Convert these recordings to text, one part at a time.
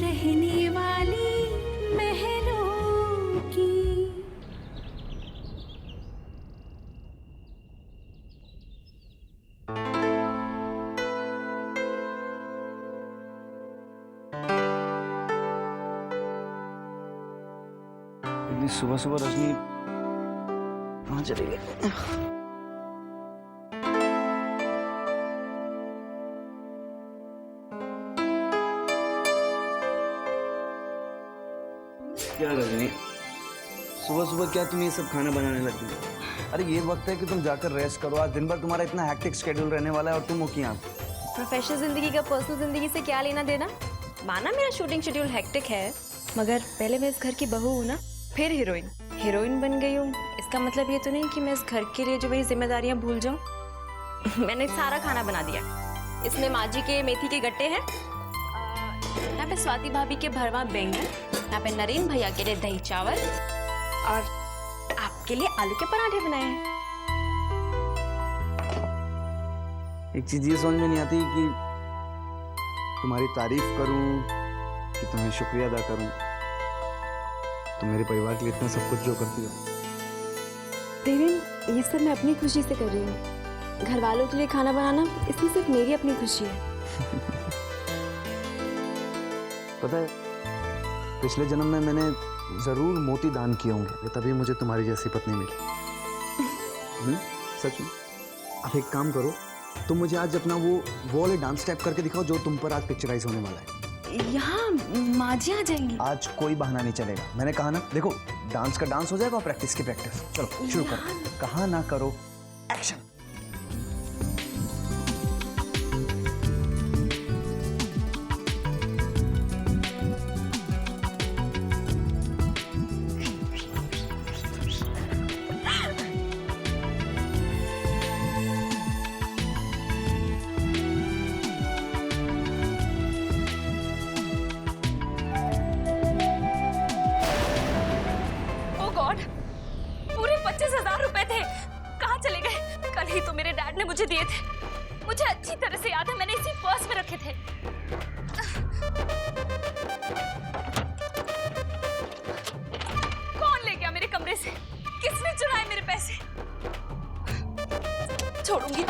रहने वाली महलों की। इतनी सुबह सुबह रजनी कहाँ चली गई? क्या रजनी, सुबह सुबह क्या तुम ये सब खाना बनाने लगी? अरे ये वक्त है कि तुम जाकर रेस्ट करो। आज दिन भर तुम्हारा इतना हैक्टिक शेड्यूल रहने वाला है और तुम हो की यहाँ। प्रोफेशनल जिंदगी का पर्सनल जिंदगी से क्या लेना देना? माना मेरा शूटिंग शेड्यूल हेक्टिक है, मगर पहले मैं इस घर की बहू हूँ ना, फिर हीरोइन बन गई हूँ। इसका मतलब ये तो नहीं कि मैं इस घर के लिए जो मेरी जिम्मेदारियाँ भूल जाऊँ। मैंने सारा खाना बना दिया। इसमें माँ जी के मेथी के गट्टे हैं, यहाँ पे स्वाति भाभी के भरवा बैंगन, यहाँ पे नरेन भैया के लिए दही चावल और आपके लिए आलू के पराठे बनाए हैं। एक चीज ये समझ में नहीं आती कि तुम्हारी तारीफ करूं कि तुम्हें शुक्रिया अदा करूं। तुम मेरे परिवार के लिए इतना सब कुछ जो करती हो। देवेन, ये सब मैं अपनी खुशी से कर रही हूँ। घर वालों के लिए खाना बनाना इसमें सिर्फ मेरी अपनी खुशी है। पता है, पिछले जन्म में मैंने जरूर मोती दान किए होंगे, तभी मुझे तुम्हारी जैसी पत्नी मिली। सच में। अब एक काम करो, तुम मुझे आज अपना वो वाले डांस स्टेप करके दिखाओ जो तुम पर आज पिक्चराइज होने वाला है। यहाँ माँ जी आ जाएंगी। आज कोई बहाना नहीं चलेगा, मैंने कहा ना। देखो, डांस का डांस हो जाएगा, प्रैक्टिस की प्रैक्टिस। चलो शुरू करो। कहा ना करो, एक्शन। पूरे 25,000 रुपए थे, कहाँ चले गए? कल ही तो मेरे डैड ने मुझे दिए थे। मुझे अच्छी तरह से याद है, मैंने इसी पर्स में रखे थे। कौन ले गया मेरे कमरे से? किसने चुराए मेरे पैसे? छोड़ूंगी।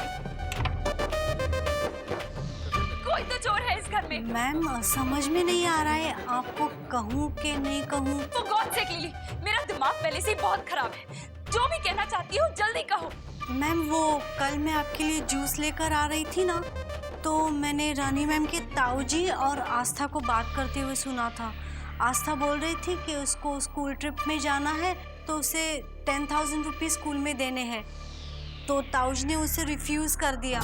कोई तो चोर है इस घर में। मैम, समझ में नहीं आ रहा है, आपको कहूँ कि नहीं कहूँ? तो गॉड से लिली, मेरा दिमाग पहले से ही बहुत खराब है। जो भी कहना चाहती हूँ जल्दी कहो। मैम, वो कल मैं आपके लिए जूस लेकर आ रही थी ना, तो मैंने रानी मैम के ताऊजी और आस्था को बात करते हुए सुना था। आस्था बोल रही थी कि उसको स्कूल ट्रिप में जाना है तो उसे 10,000 रुपीज़ स्कूल में देने हैं, तो ताऊज ने उसे रिफ्यूज़ कर दिया।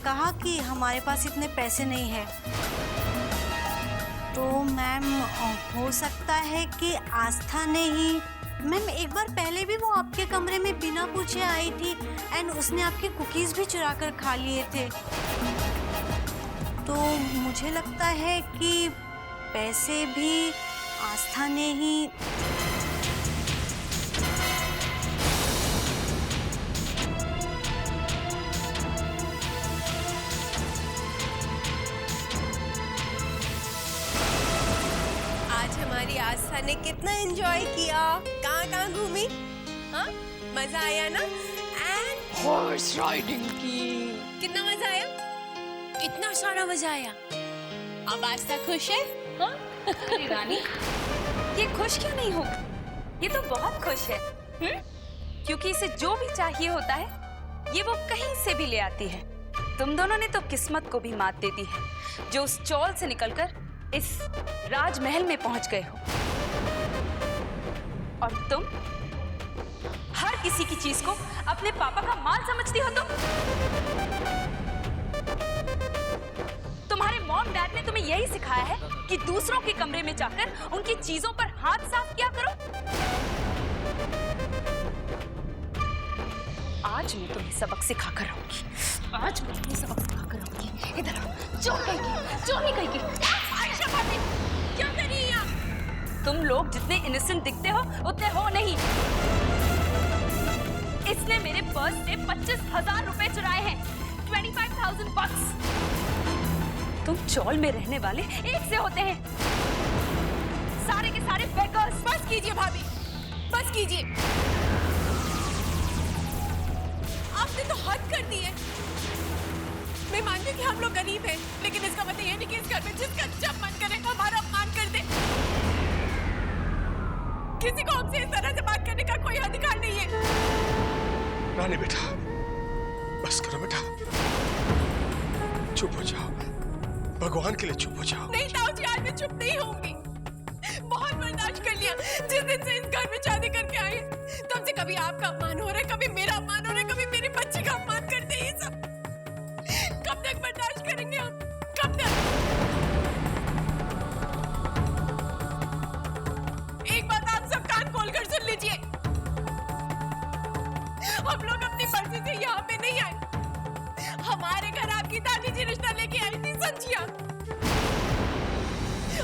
कहा कि हमारे पास इतने पैसे नहीं हैं। तो मैम, हो सकता है कि आस्था ने ही। मैम, एक बार पहले भी वो आपके कमरे में बिना पूछे आई थी एंड उसने आपके कुकीज़ भी चुरा कर खा लिए थे। तो मुझे लगता है कि पैसे भी आस्था ने ही। हमारी आस्था ने कितना एंजॉय किया, कहाँ घूमी, हाँ मजा आया ना? एंड हॉर्स राइडिंग की कितना मजा आया, इतना सारा मजा आया। अब आस्था खुश है? हाँ? अरे रानी, ये खुश क्यों नहीं होगा? ये तो बहुत खुश है। क्योंकि इसे जो भी चाहिए होता है ये वो कहीं से भी ले आती है। तुम दोनों ने तो किस्मत को भी मात दे दी है, जो उस चौल से निकलकर इस राजमहल में पहुंच गए हो। और तुम हर किसी की चीज को अपने पापा का माल समझती हो। तुम्हारे मॉम डैड ने तुम्हें यही सिखाया है कि दूसरों के कमरे में जाकर उनकी चीजों पर हाथ साफ किया करो। आज मैं तुम्हें सबक सिखाकर रहूंगी। आज मैं तुम्हें सबक सिखाकर रहूंगी। इधर आओ। चोर कहेगी, चोर नहीं कहेगी। क्या कर रही है आप? तुम लोग जितने इनोसेंट दिखते हो उतने हो नहीं। इसने मेरे पर्स से 25,000 रुपए चुराए हैं। 25,000 bucks। तुम चौल में रहने वाले एक से होते हैं, सारे के सारे बेगर्स। बस कीजिए भाभी, बस कीजिए। आपने तो हद कर दी है। मैं मानती हूँ कि हम लोग गरीब हैं, लेकिन इसका मतलब ये नहीं कि इस घर में जिसका जब मन करे हमारा अपमान कर दे। किसी को हमसे इस तरह से बात करने का कोई अधिकार नहीं है। रानी बेटा, बस करो बेटा, चुप हो जाओ, भगवान के लिए चुप हो जाओ। नहीं ताऊ जी, आज मैं चुप नहीं होंगी। बहुत बर्दाश्त कर लिया। जिस दिन से इस घर में शादी करके आई तब से कभी आपका अपमान हो रहा है, कभी मेरा अपमान हो रहा है, कभी मेरी बच्ची का अपमान करते हैं। ये सब कब तक बर्दाश्त करेंगे हम? कब तक? एक बात आप सब कान खोलकर सुन लीजिए। हम लोग अपनी मर्जी से यहाँ पे नहीं आए। हमारे घर आपकी दादी जी रिश्ता लेके आई थी, समझिए।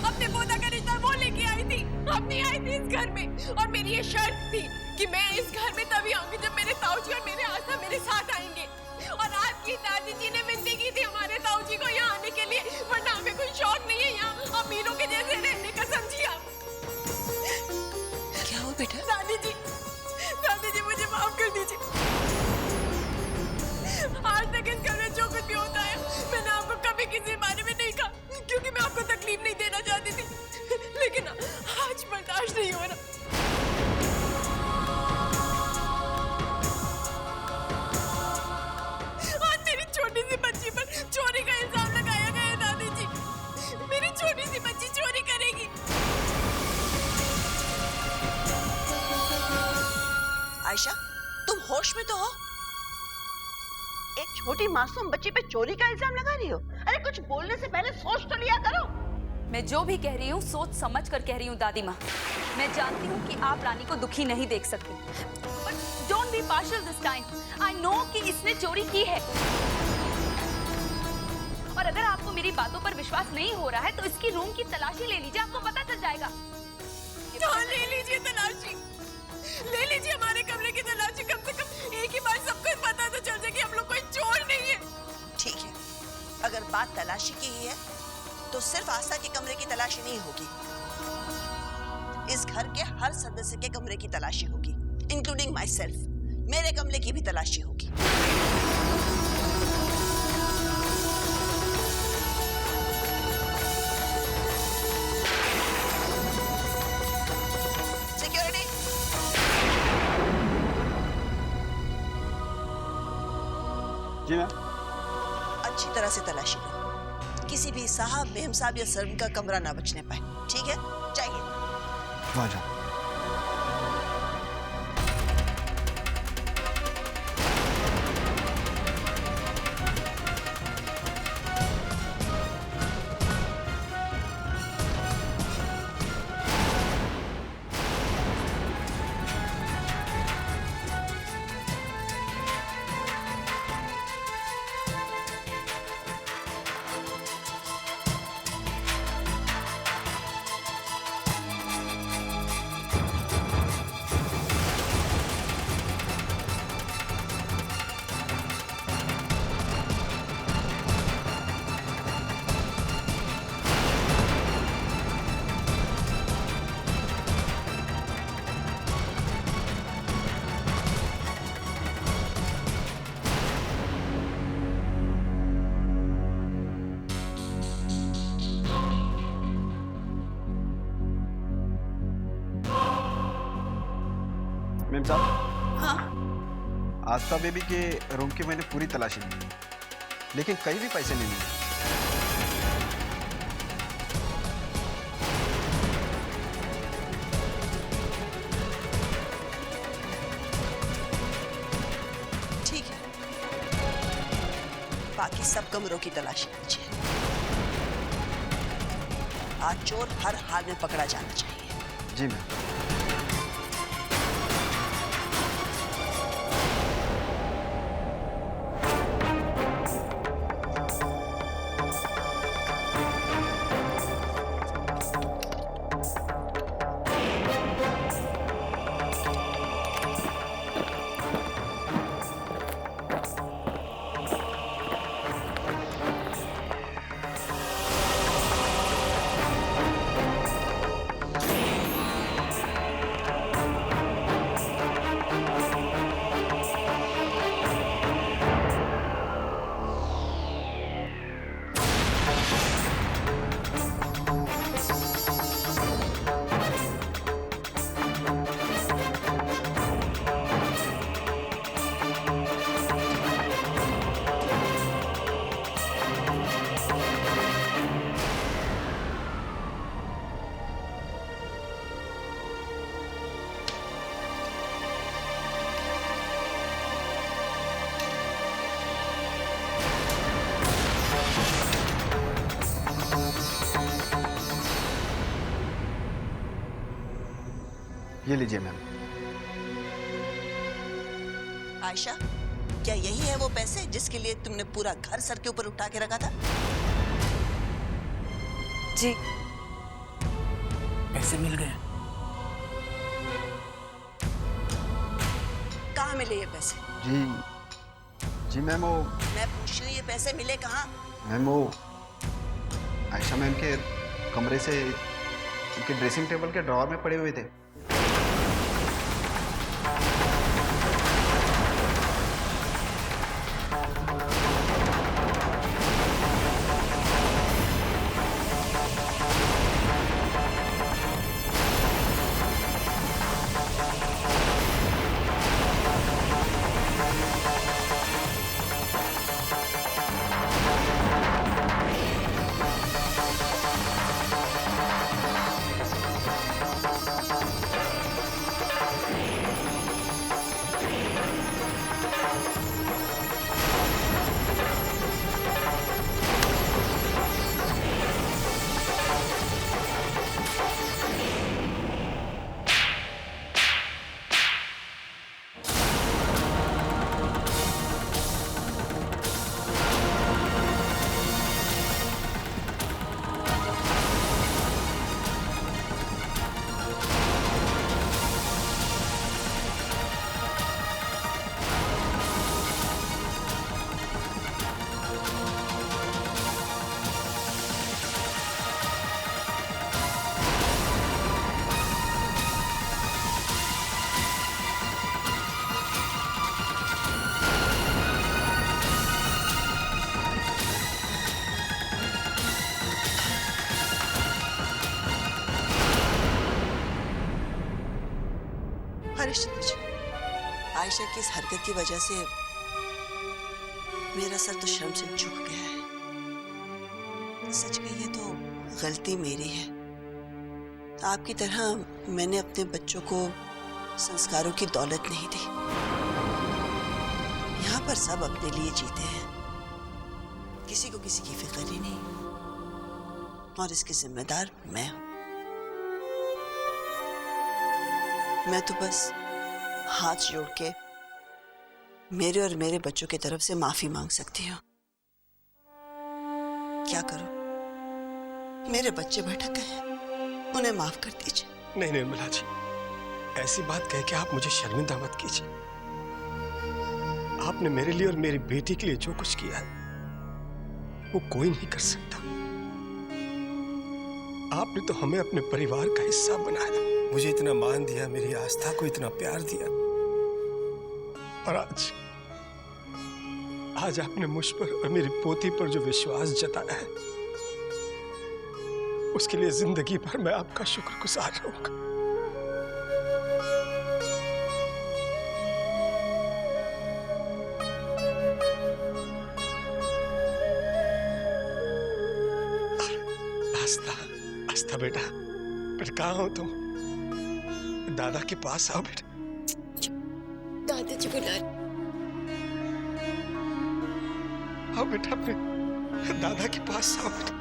अपने पोता का रिश्ता वो लेके आई थी, हम नहीं आई थी इस घर में। और मेरी ये शर्त थी कि मैं इस घर में तभी आऊंगी जब मेरे ताऊ जी और मेरे आस्था मेरे साथ आएंगे। और आपकी दादी जी ने विनती की थी हमारे ताऊ जी को यहाँ आने के लिए, वरना हमें कोई शौक नहीं है यहाँ अमीरों के जैसे रहने का, समझिए आप। क्या हो बेटा? दादी जी मुझे माफ कर दीजिए। आज तक इस घर में जो कुछ भी होता है मैंने आपको कभी किसी बारे में नहीं कहा, क्योंकि मैं आपको तकलीफ नहीं देना चाहती थी। लेकिन आज बर्दाश्त नहीं हो रहा। आज मेरी छोटी सी बच्ची पर चोरी का इल्जाम लगाया गया है दादी जी। मेरी छोटी सी बच्ची चोरी करेगी। आयशा, तुम होश में तो हो? एक छोटी मासूम बच्ची पे चोरी का इल्जाम लगा रही हो? अरे कुछ बोलने से पहले सोच तो लिया करो। मैं जो भी कह रही हूँ सोच समझ कर कह रही हूँ दादी माँ। मैं जानती हूँ कि आप रानी को दुखी नहीं देख सकती, but don't be partial this time. I know कि इसने चोरी की है, और अगर आपको मेरी बातों पर विश्वास नहीं हो रहा है तो इसकी रूम की तलाशी ले लीजिए, आपको पता चल जाएगा। हाँ, ले लीजिए तलाशी, ले लीजिए हमारे कमरे की तलाशी। कम से कम एक ही बार सबको पता तो चल जाए कि हम लोग कोई चोर नहीं है। ठीक है, अगर बात तलाशी की ही है तो सिर्फ आस्था के कमरे की तलाशी नहीं होगी, इस घर के हर सदस्य के कमरे की तलाशी होगी, इंक्लूडिंग माई सेल्फ। मेरे कमरे की भी तलाशी होगी। सिक्योरिटी, जी मैम। अच्छी तरह से तलाशी लो, किसी भी साहब, मेम साहब या सर्वेंट का कमरा ना बचने पाए। ठीक है, जाइए। वहाँ जाओ। मैम साहब। हाँ, आस्था बेबी के रूम की मैंने पूरी तलाशी ली, लेकिन कहीं भी पैसे नहीं मिले। ठीक है, बाकी सब कमरों की तलाशी लीजिए। आज चोर हर हाल में पकड़ा जाना चाहिए। जी मैम। ये लीजिए मैम। आयशा, क्या यही है वो पैसे जिसके लिए तुमने पूरा घर सर के ऊपर उठा के रखा था? जी। पैसे मिल गए? कहाँ मिले ये पैसे? जी मैम, वो मैं पूछ रही हूँ ये पैसे मिले कहाँ? मैम वो आयशा मैम के कमरे से उनके ड्रेसिंग टेबल के ड्रॉअर में पड़े हुए थे। हरिश्चंद्र जी, आयशा की इस हरकत की वजह से मेरा सर तो शर्म से झुक गया है। सच कहिए तो गलती मेरी है। आपकी तरह मैंने अपने बच्चों को संस्कारों की दौलत नहीं दी। यहाँ पर सब अपने लिए जीते हैं, किसी को किसी की फिक्र ही नहीं, और इसकी जिम्मेदार मैं हूं। मैं तो बस हाथ जोड़ के मेरे और मेरे बच्चों की तरफ से माफी मांग सकती हूँ। क्या करूं? मेरे बच्चे भटक गए, उन्हें माफ कर दीजिए। नहीं निर्मला जी, ऐसी बात कह के आप मुझे शर्मिंदा मत कीजिए। आपने मेरे लिए और मेरी बेटी के लिए जो कुछ किया है वो कोई नहीं कर सकता। आपने तो हमें अपने परिवार का हिस्सा बनाया, मुझे इतना मान दिया, मेरी आस्था को इतना प्यार दिया, और आज आपने मुझ पर और मेरी पोती पर जो विश्वास जताया है उसके लिए जिंदगी भर मैं आपका शुक्रगुजार रहूंगा। आस्था बेटा, कहाँ हो तुम? दादा के पास आओ बेटा। दादाजी बुला आओ बेटा, अपने दादा के पास आओ बेटा।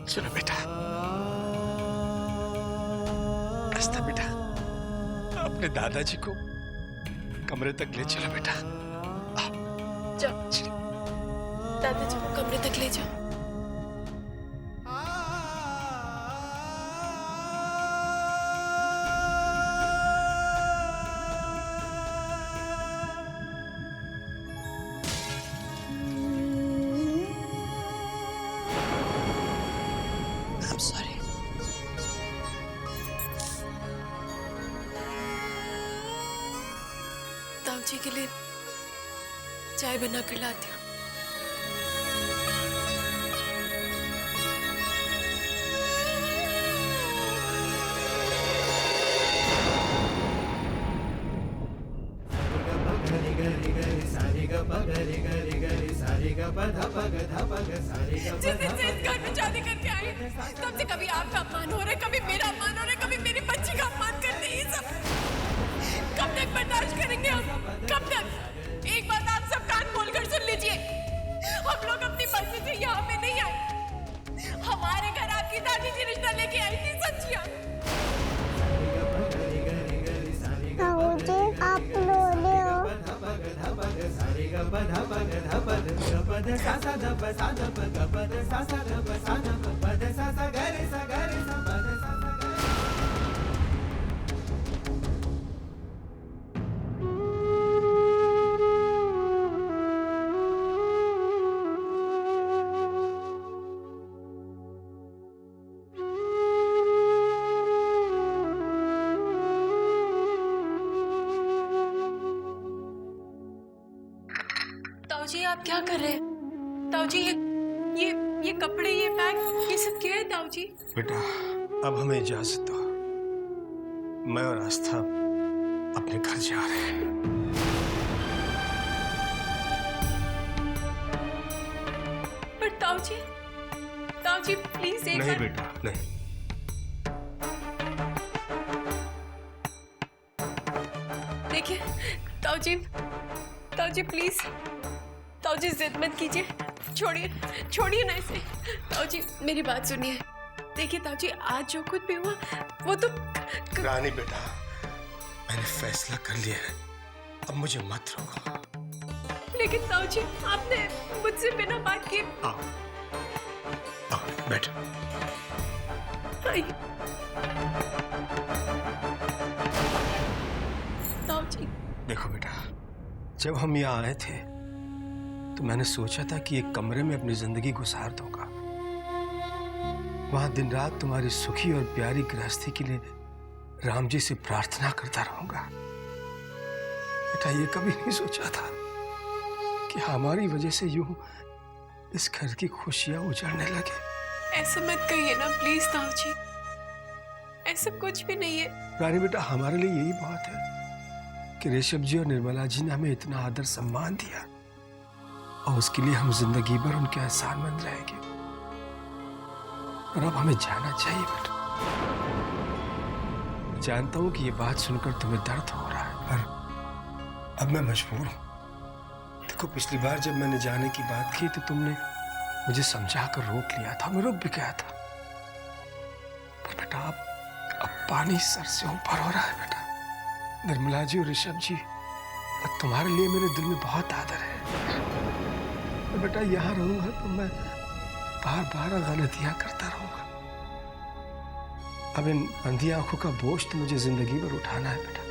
चलो बेटा, आस्था बेटा, अपने दादाजी को कमरे तक ले चलो बेटा। जाओ, दादाजी को कमरे तक ले जाओ। I'm sorry. ताऊ जी के लिए चाय बना कर लाती हूँ। गरि गरि सारे जिस दिन से इस घर में शादी करके आई तब से कभी आपका अपमान हो रहा है, कभी मेरा अपमान हो रहा है, कभी मेरी बच्ची का अपमान करते हैं। ये सब कब तक बर्दाश्त करेंगे हम? कब तक? एक बात आप सब कान खोलकर सुन लीजिए, हम लोग अपनी मर्जी से यहाँ पे नहीं आए। हमारे घर आपकी दादी जी रिश्ता लेके आई थी, सच्चिया। आप लोले हो। ताऊजी आप क्या कर रहे हैं? ताऊजी ये कपड़े, ये बैग, ये सब क्या है ताऊजी? बेटा अब हमें इजाजत दो, मैं और आस्था अपने घर जा रहे हैं। पर ताऊजी प्लीज एक नहीं बार। बेटा नहीं, देखिए ताऊजी प्लीज, ताऊजी जिद मत कीजिए, छोड़िए ना इसे। ताऊजी मेरी बात सुनिए, देखिए ताऊजी आज जो कुछ भी हुआ वो तो रानी बेटा मैंने फैसला कर लिया है, अब मुझे मत रोको। लेकिन ताऊजी आपने मुझसे बिना बात किए। आओ बैठ। आइए ताऊजी। देखो बेटा, जब हम यहाँ आए थे तो मैंने सोचा था कि एक कमरे में अपनी जिंदगी गुजार दूंगा, वहां दिन रात तुम्हारी सुखी और प्यारी गृहस्थी के लिए राम जी से प्रार्थना करता रहूंगा। बेटा ये कभी नहीं सोचा था कि हमारी वजह से यूं इस घर की खुशियां उजड़ने लगे। ऐसा मत कहिए ना प्लीज ताऊजी, ऐसा कुछ भी नहीं है। रानी बेटा हमारे लिए यही बहुत है कि ऋषभ जी और निर्मला जी ने हमें इतना आदर सम्मान दिया, और उसके लिए हम जिंदगी भर उनके एहसानमंद रहेंगे। और अब हमें जाना चाहिए बेटा। जानता हूं कि ये बात सुनकर तुम्हें दर्द हो रहा है, पर अब मैं मजबूर हूं। देखो पिछली बार जब मैंने जाने की बात की तो तुमने मुझे समझाकर रोक लिया था, मैं रुक भी गया था। पर बेटा अब पानी सर से ऊपर हो रहा है बेटा। निर्मला जी और ऋषभ जी, और तुम्हारे लिए मेरे दिल में बहुत आदर है। तो बेटा यहाँ रहूंगा तो मैं बार बार गलतियां करता रहूंगा। अब इन अंधी आंखों का बोझ तो मुझे जिंदगी भर उठाना है बेटा।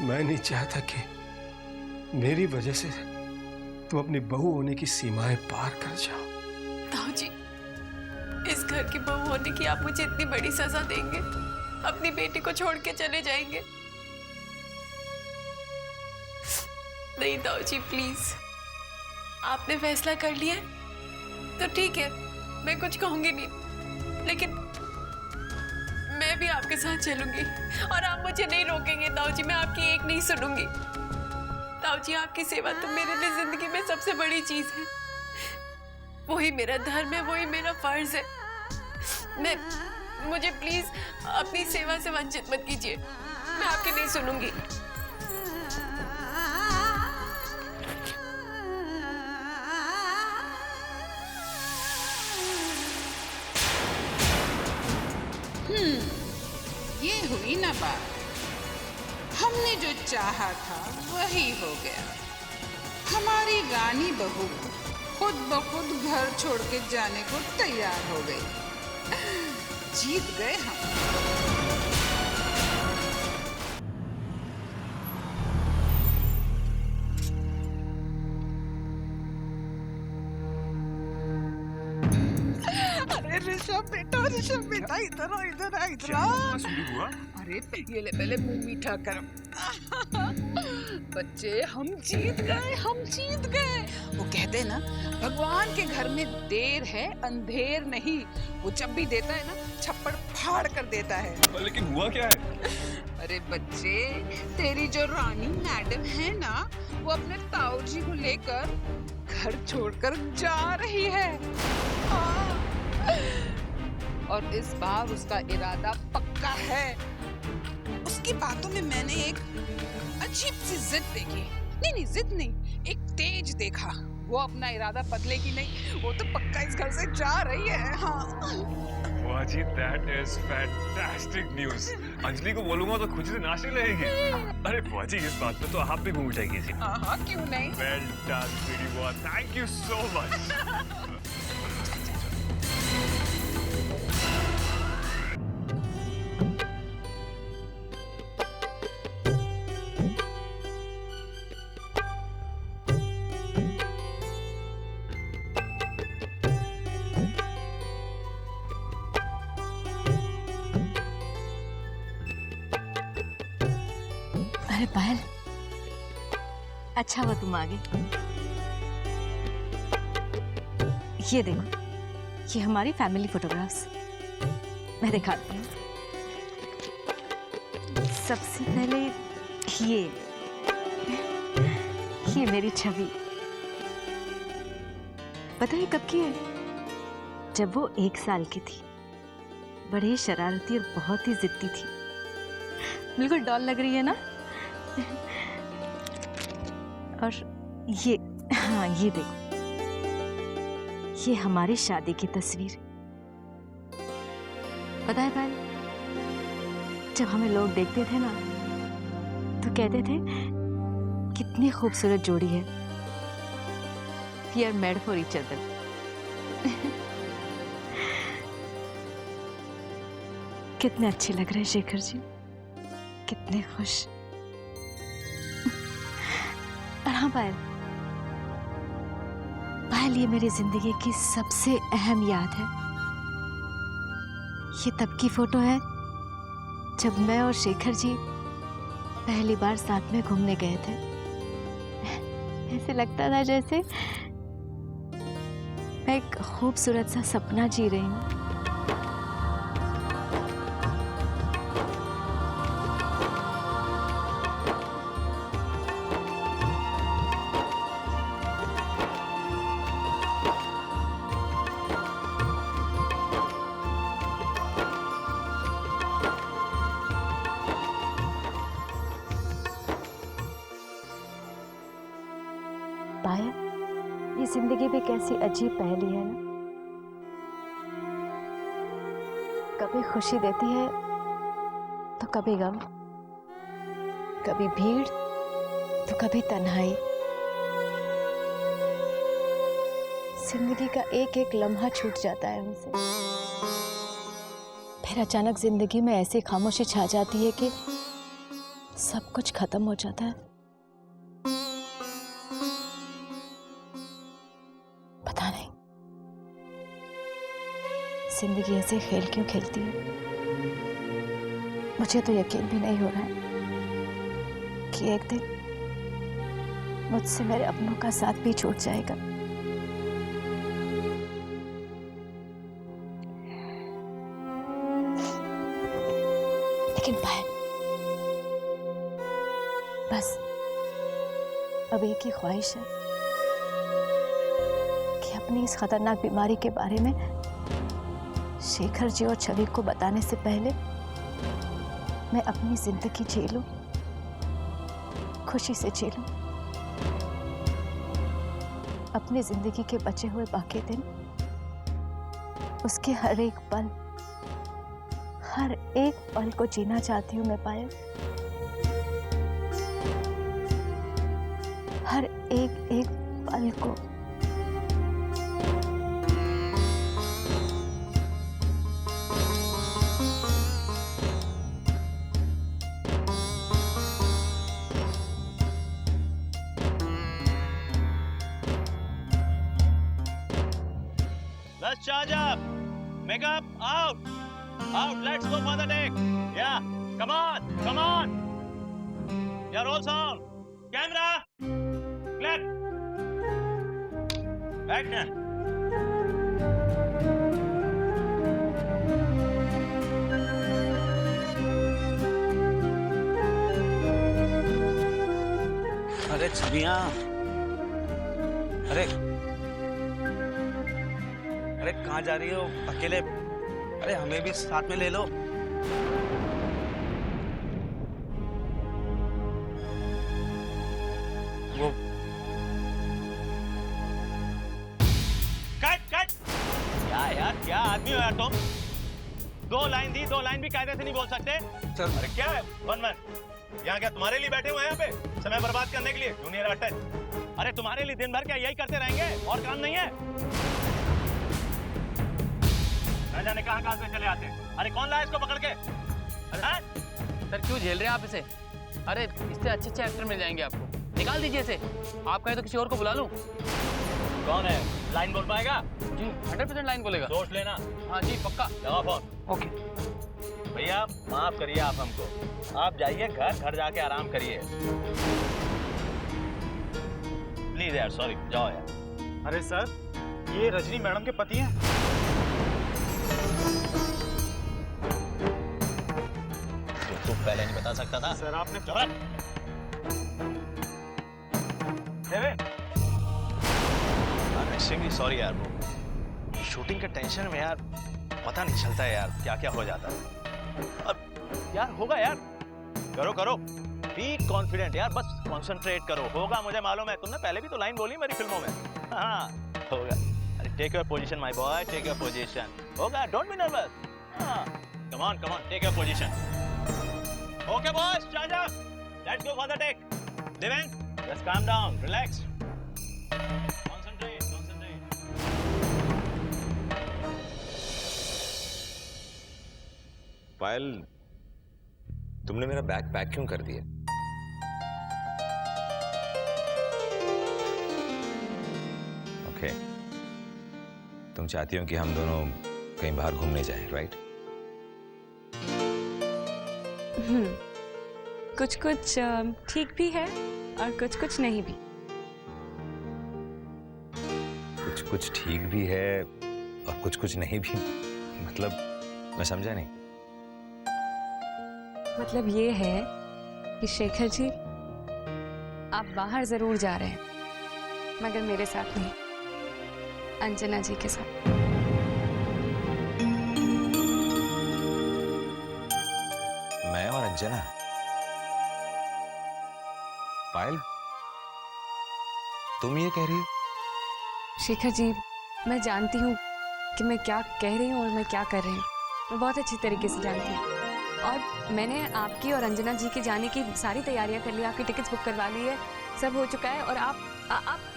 मैं नहीं चाहता कि मेरी वजह से तुम अपनी बहू होने की सीमाएं पार कर जाओ। ताऊजी इस घर की बहू होने की आप मुझे इतनी बड़ी सजा देंगे? अपनी बेटी को छोड़ के चले जाएंगे? नहीं ताऊजी प्लीज, आपने फैसला कर लिया है तो ठीक है, मैं कुछ कहूंगी नहीं, लेकिन मैं भी आपके साथ चलूंगी और आप मुझे नहीं रोकेंगे ताऊजी। मैं आपकी एक नहीं सुनूंगी ताऊजी। आपकी सेवा तो मेरे लिए जिंदगी में सबसे बड़ी चीज है, वही मेरा धर्म है, वही मेरा फर्ज है। मुझे प्लीज अपनी सेवा से वंचित मत कीजिए, मैं आपकी नहीं सुनूंगी। ये हुई ना बात। हमने जो चाहा था वही हो गया। हमारी रानी बहू खुद ब खुद घर छोड़ के जाने को तैयार हो गई। जीत गए हम। ऋषभ बेटा इधर आ इधर आ इधर आ। अरे पहले मुंह मीठा कर। बच्चे हम जीत गए। वो कहते हैं ना, भगवान के घर में देर है अंधेर नहीं। वो जब भी देता है ना, छप्पड़ फाड़ कर देता है। लेकिन हुआ क्या है? अरे बच्चे, तेरी जो रानी मैडम है ना, वो अपने ताऊ जी को लेकर घर छोड़कर जा रही है। हाँ। और इस बार उसका इरादा पक्का है। उसकी बातों में मैंने एक अजीब सी जिद देखी। नहीं, जिद नहीं, एक तेज देखा। वो अपना इरादा बदलेगी नहीं, वो तो पक्का इस घर से जा रही है। हाँ। वाह जी, that is fantastic news। Anjali को बोलूंगा तो खुशी से नाचने लगेगी। अरे वाह जी, इस बात पे तो आप भी घूम जाएगी इसी। हाँ, क्यों नहीं? Well done, sweetie boy। Thank you so much। अरे पायल, अच्छा हुआ तुम आ गई। ये देखो, ये हमारी फैमिली फोटोग्राफ्स। मैं दिखाती हूँ। सबसे पहले ये मेरी छवि। पता है कब की है? जब वो 1 साल की थी। बड़ी शरारती और बहुत ही जिद्दी थी। बिल्कुल डॉल लग रही है ना? और ये, हाँ ये देखो, ये हमारी शादी की तस्वीर। पता है पायल, जब हमें लोग देखते थे ना तो कहते थे कितनी खूबसूरत जोड़ी है, we are made for each other. कितने अच्छे लग रहे हैं शेखर जी, कितने खुश। और हाँ पायल, ये मेरी जिंदगी की सबसे अहम याद है। ये तब की फोटो है जब मैं और शेखर जी पहली बार साथ में घूमने गए थे। ऐसे लगता था जैसे मैं एक खूबसूरत सा सपना जी रही हूँ। पायल, ये जिंदगी भी कैसी अजीब पहेली है ना। कभी खुशी देती है तो कभी गम, कभी भीड़ तो कभी तन्हाई। जिंदगी का एक एक लम्हा छूट जाता है हमसे। फिर अचानक जिंदगी में ऐसी खामोशी छा जाती है कि सब कुछ खत्म हो जाता है। पता नहीं जिंदगी ऐसे खेल क्यों खेलती है। मुझे तो यकीन भी नहीं हो रहा है कि एक दिन मुझसे मेरे अपनों का साथ भी छूट जाएगा। लेकिन बस अब एक ही ख्वाहिश है कि अपनी इस खतरनाक बीमारी के बारे में शेखर जी और छवि को बताने से पहले मैं अपनी जिंदगी जी लूं, खुशी से जी लूं। अपनी जिंदगी के बचे हुए बाकी दिन उसके हर एक पल को जीना चाहती हूँ मैं पायल। हर एक पल को। Let's charge up. Makeup out. Out. Let's go for the take. Yeah. Come on. Come on. Yeah, roll sound. Camera. Clap. Action. अरे छबिया, अरे अरे कहाँ जा रही हो अकेले? अरे हमें भी साथ में ले लो। वो कट कट। क्या यार, क्या आदमी हो यार तुम? 2 लाइन दी, 2 लाइन भी कायदे से नहीं बोल सकते? सर अरे क्या है 1 मिनट, यहाँ क्या तुम्हारे लिए बैठे हुए हैं? यहाँ पे समय बर्बाद करने के लिए जूनियर आर्टिस्ट? अरे तुम्हारे लिए दिन भर क्या यही करते रहेंगे? और काम नहीं है? न जाने कहाँ से चले आते हैं। अरे कौन लाया इसको पकड़ के? अरे सर क्यों झेल रहे हैं आप इसे? अरे इससे अच्छे एक्टर मिल जाएंगे आपको, निकाल दीजिए इसे। आप कहें तो किसी और को बुला लूं। कौन है? लाइन बोल पाएगा? जी 100% लाइन बोलेगा। सोच लेना। हाँ जी पक्का। लगा फोन। ओके। भैया माफ करिए आप हमको, आप जाइए घर जाके आराम करिए प्लीज यार। सॉरी, जाओ यार। अरे सर, ये रजनी मैडम के पति हैं। तो पहले नहीं बता सकता था? सर आपने एक्सट्रीमली सॉरी यार, वो शूटिंग के टेंशन में यार पता नहीं चलता है यार क्या क्या हो जाता है। अब यार होगा यार, करो करो, बी कॉन्फिडेंट यार, बस कॉन्सेंट्रेट करो, होगा। मुझे मालूम है, तुमने पहले भी तो लाइन बोली मेरी फिल्मों में। हाँ होगा। अरे take your position my boy, take your position. होगा, डोंट बी नर्वस। हाँ come on, take your position. Okay boss, चाचा, let's go for the take. Devendra, just calm down, relax, concentrate concentrate. Payal, तुमने मेरा बैग पैक क्यों कर दिया? Okay, तुम चाहती हो कि हम दोनों कहीं बाहर घूमने जाएं, राइट? कुछ कुछ ठीक भी है और कुछ कुछ नहीं भी। कुछ कुछ ठीक भी है और कुछ कुछ नहीं भी, मतलब मैं समझा नहीं। मतलब ये है कि शेखर जी, आप बाहर जरूर जा रहे हैं, मगर मेरे साथ नहीं, अंजना जी के साथ। मैं और अंजना? पायल, तुम ये कह रही हो? शेखर जी, मैं जानती हूँ कि मैं क्या कह रही हूँ और मैं क्या कर रही हूँ, मैं बहुत अच्छी तरीके से जानती हूँ। और मैंने आपकी और अंजना जी के जाने की सारी तैयारियां कर ली, आपकी टिकट्स बुक करवा ली है, सब हो चुका है। और आप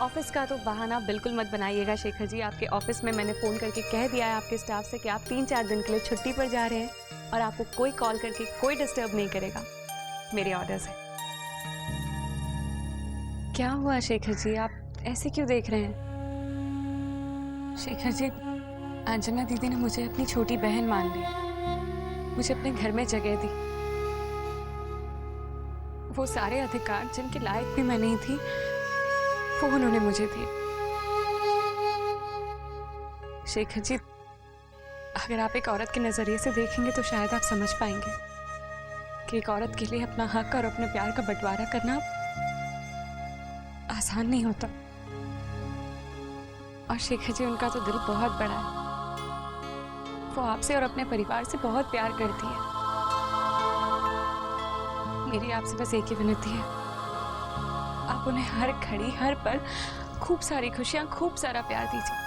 ऑफिस का तो बहाना बिल्कुल मत बनाइएगा शेखर जी। आपके ऑफिस में मैंने फ़ोन करके कह दिया है आपके स्टाफ से कि आप 3-4 दिन के लिए छुट्टी पर जा रहे हैं और आपको कोई कॉल करके कोई डिस्टर्ब नहीं करेगा, मेरे ऑर्डर्स है। क्या हुआ शेखर जी, आप ऐसे क्यों देख रहे हैं? शेखर जी, अंजना दीदी ने मुझे अपनी छोटी बहन मान ली, मुझे अपने घर में जगह दी। वो सारे अधिकार जिनके लायक भी मैं नहीं थी, वो उन्होंने मुझे दिए। शेखर जी, अगर आप एक औरत के नजरिए से देखेंगे तो शायद आप समझ पाएंगे कि एक औरत के लिए अपना हक और अपने प्यार का बंटवारा करना आसान नहीं होता। और शेखर जी, उनका तो दिल बहुत बड़ा है, वो आपसे और अपने परिवार से बहुत प्यार करती है। मेरी आपसे बस एक ही विनती है, आप उन्हें हर घड़ी हर पल खूब सारी खुशियां, खूब सारा प्यार दीजिए,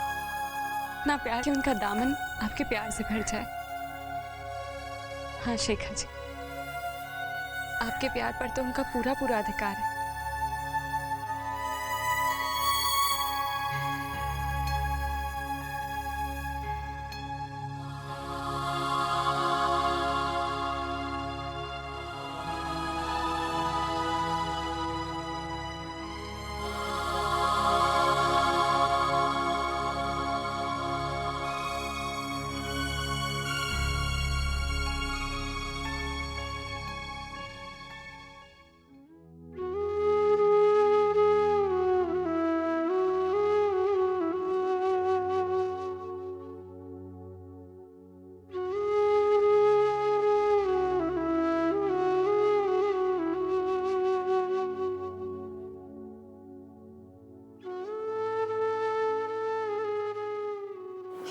ना प्यार कि उनका दामन आपके प्यार से भर जाए। हाँ शेखर जी, आपके प्यार पर तो उनका पूरा पूरा अधिकार है।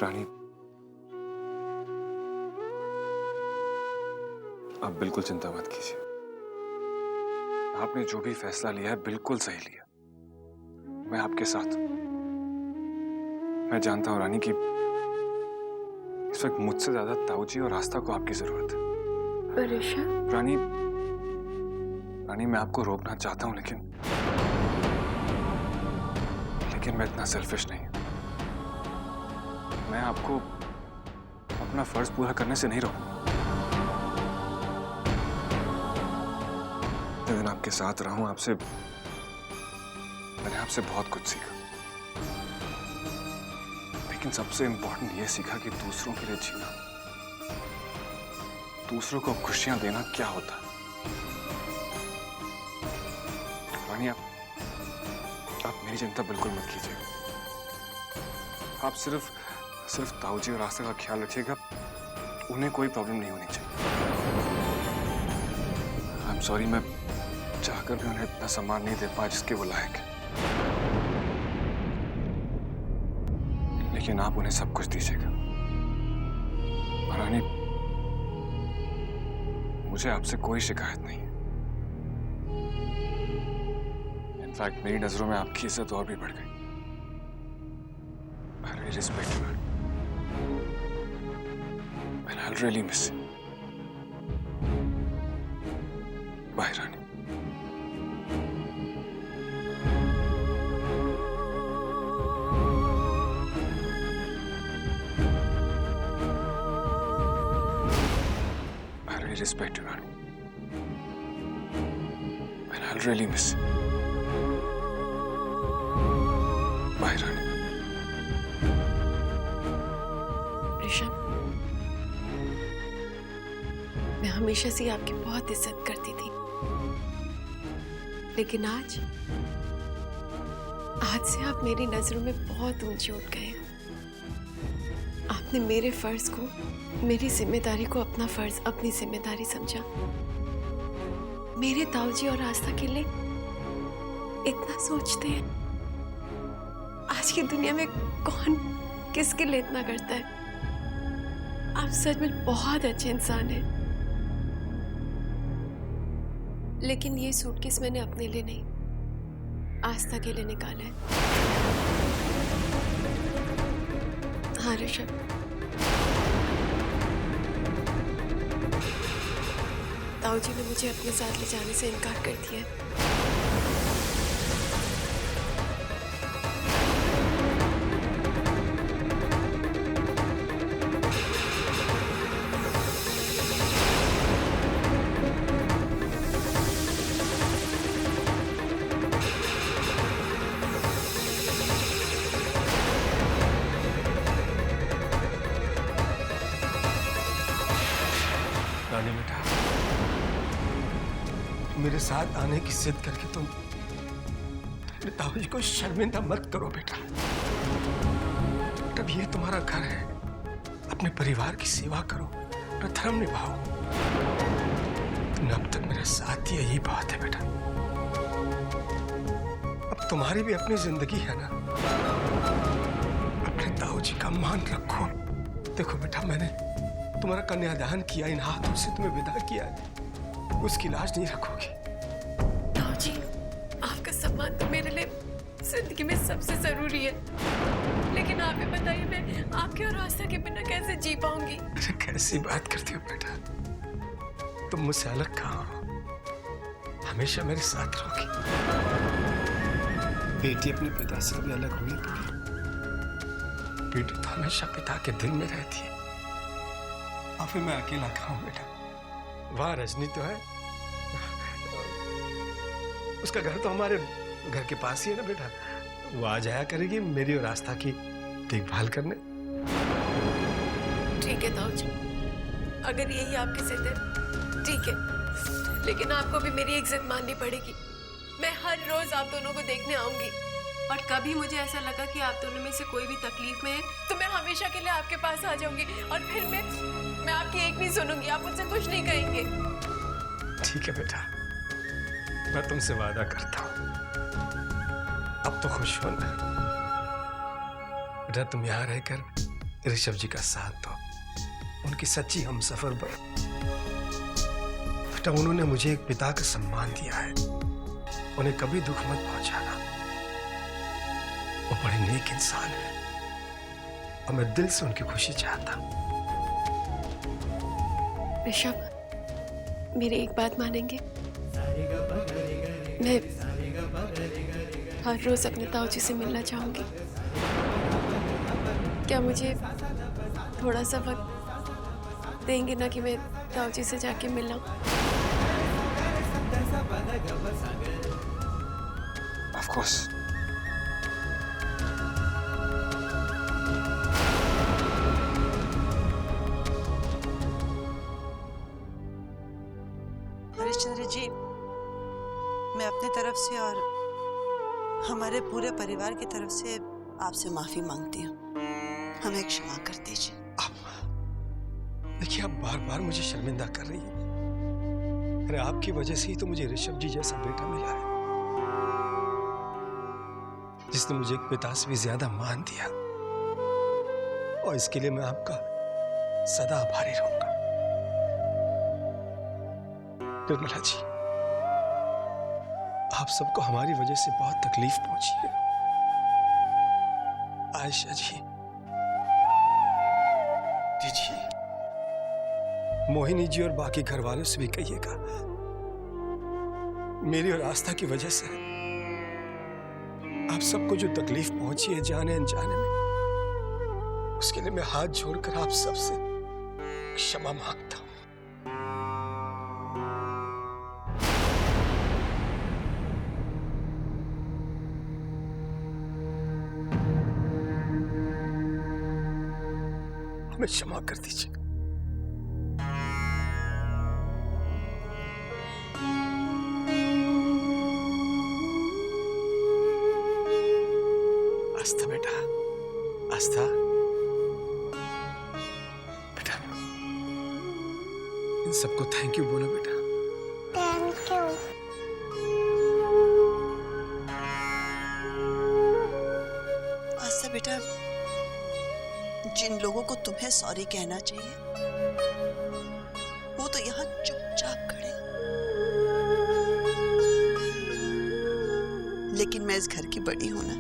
रानी, आप बिल्कुल चिंता मत कीजिए। आपने जो भी फैसला लिया है बिल्कुल सही लिया। मैं आपके साथ हूं। मैं जानता हूं रानी कि इस वक्त मुझसे ज्यादा ताऊजी और आस्था को आपकी जरूरत है। रानी, मैं आपको रोकना चाहता हूं, लेकिन मैं इतना सेल्फिश नहीं हूं। मैं आपको अपना फर्ज पूरा करने से नहीं रोकूंगा। जिस दिन आपके साथ रहा हूं, मैंने आपसे बहुत कुछ सीखा, लेकिन सबसे इंपॉर्टेंट ये सीखा कि दूसरों के लिए जीना, दूसरों को खुशियां देना क्या होता है। रानी, आप मेरी चिंता बिल्कुल मत कीजिए। आप सिर्फ ताऊजी और आस्था का ख्याल रखिएगा। उन्हें कोई प्रॉब्लम नहीं होनी चाहिए। आई एम सॉरी, मैं चाहकर भी उन्हें इतना सम्मान नहीं दे पाया जिसके वो लायक है, लेकिन आप उन्हें सब कुछ दीजिएगा। रानी, मुझे आपसे कोई शिकायत नहीं है। इनफैक्ट मेरी नजरों में आपकी इज्जत और भी बढ़ गई। I really respect you, and I'll really miss you. Bye, Rani. I really respect you, Rani, and I'll really miss you. Bye, Rani. Rishabh, मैं हमेशा से आपकी बहुत इज्जत करती थी, लेकिन आज से आप मेरी नजरों में बहुत ऊंचे उठ गए। आपने मेरे फर्ज को, मेरी जिम्मेदारी को अपना फर्ज, अपनी जिम्मेदारी समझा। मेरे ताऊजी और आस्था के लिए इतना सोचते हैं। आज की दुनिया में कौन किसके लिए इतना करता है? आप सच में बहुत अच्छे इंसान हैं। लेकिन ये सूटकेस मैंने अपने लिए नहीं, आस्था के लिए निकाला है। हाँ ऋषभ, ताऊजी ने मुझे अपने साथ ले जाने से इनकार कर दिया है। रानी बेटा, मेरे साथ आने की जिद करके तुम मेरे ताऊजी को शर्मिंदा मत करो बेटा। तब ये तुम्हारा घर है, अपने परिवार की सेवा करो, अपना धर्म निभाओ। तुमने अब तक मेरे साथ ही यही बात है बेटा। अब तुम्हारी भी अपनी जिंदगी है ना, अपने ताऊजी का मान रखो। देखो बेटा, मैंने तुम्हारा कन्यादान किया, इन हाथों से तुम्हें विदा किया, उसकी लाज नहीं रखोगी। ताऊजी, आपका सम्मान तो मेरे लिए जिंदगी में सबसे जरूरी है, लेकिन आप ही बताइए, मैं आपके और आस्था के बिना कैसे जी पाऊंगी? अरे कैसी बात करती हो बेटा, तुम मुझसे अलग कहाँ हो, हमेशा मेरे साथ रहोगी। बेटी अपने पिता से भी अलग हुई, बेटी तो हमेशा पिता के दिल में रहती है। और फिर मैं अकेला कहाँ हूँ बेटा? वहाँ रजनी तो है, उसका घर तो हमारे घर के पास ही है ना बेटा। वो आ जाया करेगी मेरी और आस्था की देखभाल करने। ठीक है ताऊजी, अगर यही आपकी जिद है ठीक है, लेकिन आपको भी मेरी एक जिद माननी पड़ेगी। मैं हर रोज आप दोनों को देखने आऊंगी, और कभी मुझे ऐसा लगा कि आप दोनों में से कोई भी तकलीफ में है तो मैं हमेशा के लिए आपके पास आ जाऊंगी, और फिर मैं आपकी एक नहीं सुनूंगी, आप मुझसे कुछ नहीं कहेंगे। ठीक है बेटा, मैं तुमसे वादा करता हूँ। अब तो खुश होना बेटा, तुम यहाँ रहकर ऋषभ जी का साथ दो, उनकी सच्ची हमसफर बनो। बेटा उन्होंने मुझे एक पिता का सम्मान दिया है, उन्हें कभी दुख मत पहुंचाना। वो बड़े नेक इंसान हैं और मैं दिल से उनकी खुशी चाहता हूं। ऋषभ, मेरी एक बात मानेंगे? मैं हर रोज अपने ताऊजी से मिलना चाहूंगी। क्या मुझे थोड़ा सा वक्त देंगे ना कि मैं ताऊजी से जाके मिलूं? Of course. हरिश्चंद्र जी, मैं अपनी तरफ से और हमारे पूरे परिवार की तरफ से आपसे माफी मांगती हूँ। हमें क्षमा कर दीजिए। देखिए, आप बार बार मुझे शर्मिंदा कर रही हैं। अरे आपकी वजह से ही तो मुझे ऋषभ जी जैसा बेटा मिला है, जिसने मुझे एक पिता से भी ज्यादा मान दिया, और इसके लिए मैं आपका सदा आभारी रहूंगा। निर्मला जी, आप सबको हमारी वजह से बहुत तकलीफ पहुंची है। आयशा जी, जी, मोहिनी जी और बाकी घर वालों से भी कहिएगा, मेरी और आस्था की वजह से आप सबको जो तकलीफ पहुंची है जाने अनजाने में, उसके लिए मैं हाथ जोड़कर आप सबसे क्षमा मांगता हूं। हमें क्षमा कर दीजिए। आस्था बेटा, आस्था बेटा, इन सबको थैंक यू बोलो बेटा। Thank you. आस्था बेटा, जिन लोगों को तुम्हें सॉरी कहना चाहिए वो तो यहाँ चुपचाप खड़े, लेकिन मैं इस घर की बड़ी हूं ना,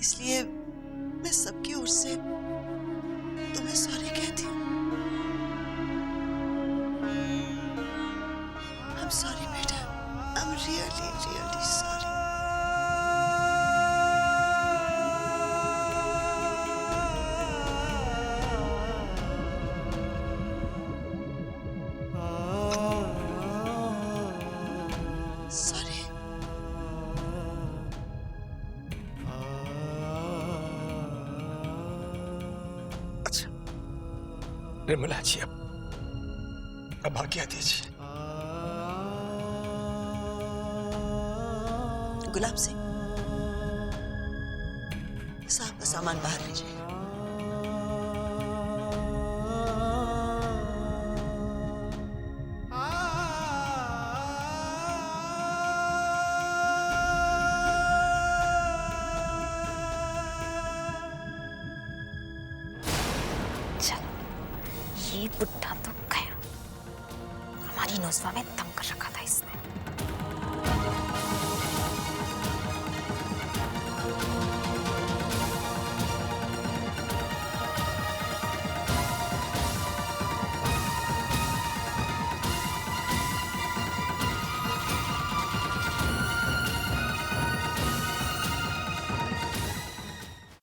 इसलिए मैं सबकी ओर से तुम्हें सॉरी कहती हूँ। I'm sorry बेटा, I'm really really sorry। Nirmala ji, अब आज्ञा दीजिए। गुलाब सिंह, साहब का सामान बाहर ले जाइए। ये बुढ़ा तो गया, हमारी नोजवा में दम कर रखा था इसने।